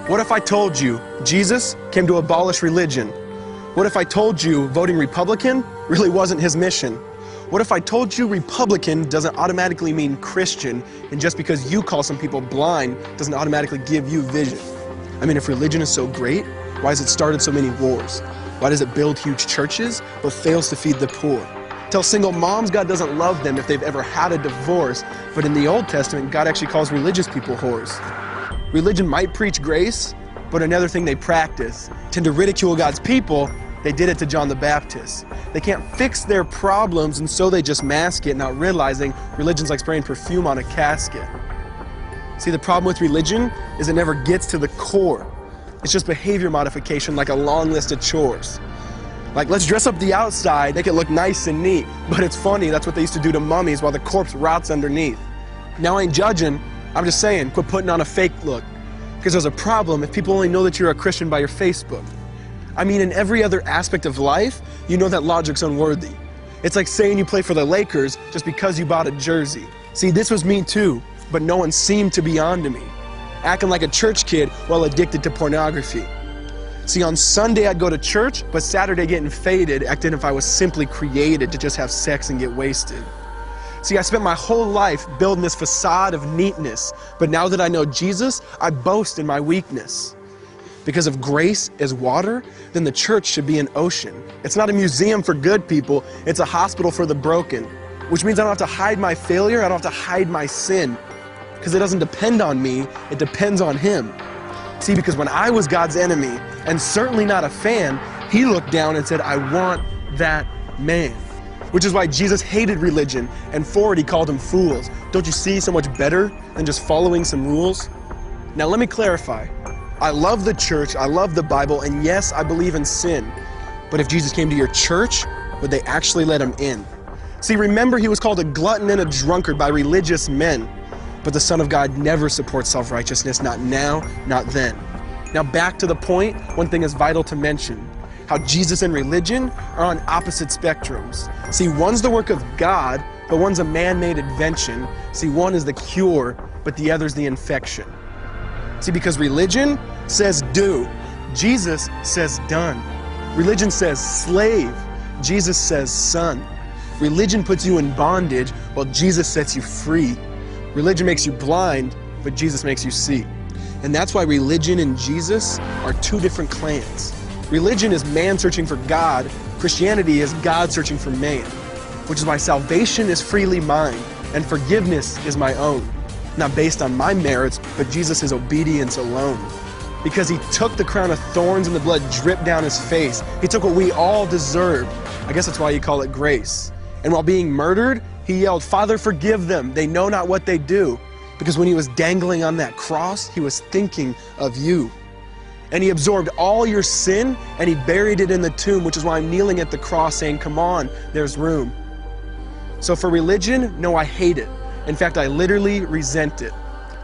What if I told you Jesus came to abolish religion? What if I told you voting Republican really wasn't his mission? What if I told you Republican doesn't automatically mean Christian, and just because you call some people blind doesn't automatically give you vision? I mean, if religion is so great, why has it started so many wars? Why does it build huge churches but fails to feed the poor? Tell single moms God doesn't love them if they've ever had a divorce, but in the Old Testament, God actually calls religious people whores. Religion might preach grace, but another thing they practice. Tend to ridicule God's people. They did it to John the Baptist. They can't fix their problems, and so they just mask it, not realizing religion's like spraying perfume on a casket. See, the problem with religion is it never gets to the core. It's just behavior modification, like a long list of chores. Like, let's dress up the outside, make it look nice and neat. But it's funny, that's what they used to do to mummies while the corpse rots underneath. Now, I ain't judging, I'm just saying, quit putting on a fake look. Because there's a problem if people only know that you're a Christian by your Facebook. I mean, in every other aspect of life, you know that logic's unworthy. It's like saying you play for the Lakers just because you bought a jersey. See, this was me too, but no one seemed to be on to me. Acting like a church kid while addicted to pornography. See, on Sunday I'd go to church, but Saturday getting faded, acting if I was simply created to just have sex and get wasted. See, I spent my whole life building this facade of neatness, but now that I know Jesus, I boast in my weakness. Because if grace is water, then the church should be an ocean. It's not a museum for good people, it's a hospital for the broken. Which means I don't have to hide my failure, I don't have to hide my sin. Because it doesn't depend on me, it depends on Him. See, because when I was God's enemy, and certainly not a fan, He looked down and said, I want that man. Which is why Jesus hated religion, and for it He called them fools. Don't you see so much better than just following some rules? Now let me clarify. I love the church, I love the Bible, and yes, I believe in sin. But if Jesus came to your church, would they actually let Him in? See, remember He was called a glutton and a drunkard by religious men. But the Son of God never supports self-righteousness, not now, not then. Now back to the point, one thing is vital to mention. How Jesus and religion are on opposite spectrums. See, one's the work of God, but one's a man-made invention. See, one is the cure, but the other's the infection. See, because religion says do, Jesus says done. Religion says slave, Jesus says son. Religion puts you in bondage, while Jesus sets you free. Religion makes you blind, but Jesus makes you see. And that's why religion and Jesus are two different clans. Religion is man searching for God, Christianity is God searching for man. Which is why salvation is freely mine, and forgiveness is my own. Not based on my merits, but Jesus' obedience alone. Because He took the crown of thorns and the blood dripped down His face. He took what we all deserved. I guess that's why you call it grace. And while being murdered, He yelled, Father, forgive them. They know not what they do. Because when He was dangling on that cross, He was thinking of you. And He absorbed all your sin and He buried it in the tomb, which is why I'm kneeling at the cross saying, come on, there's room. So for religion, no, I hate it. In fact, I literally resent it.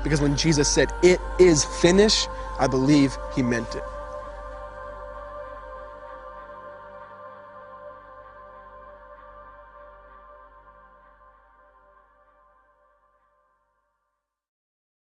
Because when Jesus said, it is finished, I believe He meant it.